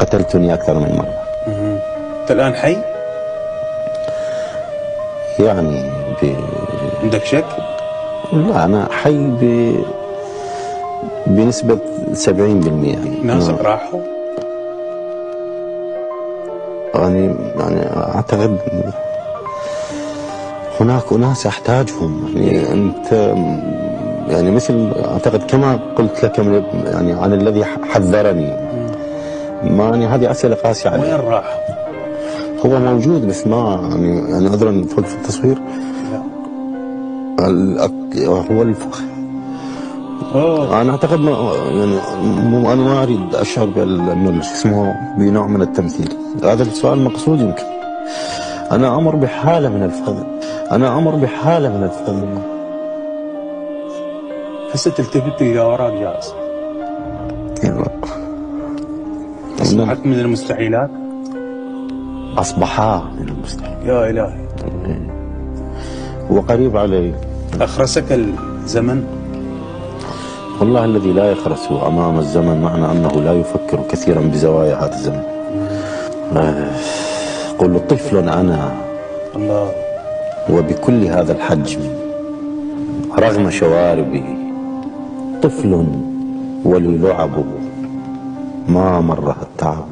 قتلتني أكثر من مرة. أنت الآن حي؟ يعني عندك شك؟ لا، أنا حي بنسبة 70%. ناسك راحوا؟ يعني أعتقد هناك أناس أحتاجهم. يعني أنت يعني مثل أعتقد كما قلت لك يعني عن الذي حذرني. ما يعني هذه أسئلة قاسية عليه. وين راح؟ هو موجود بس ما يعني أقدر ندخل في التصوير. هو الفخ. أنا أعتقد يعني أنا ما أريد أشعر بأنه اسمه بنوع من التمثيل. هذا السؤال مقصود يمكن. أنا أمر بحالة من الفقد. هسه تلتفت تلقى وراك جالس. أصبحت من المستحيلات؟ أصبحا من المستحيل. يا إلهي. وقريب علي. أخرسك الزمن؟ والله الذي لا يخرس أمام الزمن معنى أنه لا يفكر كثيرا بزوايا هذا الزمن. قل طفل أنا الله، وبكل هذا الحجم رغم شواربه، طفل وللعب ما مره التعب.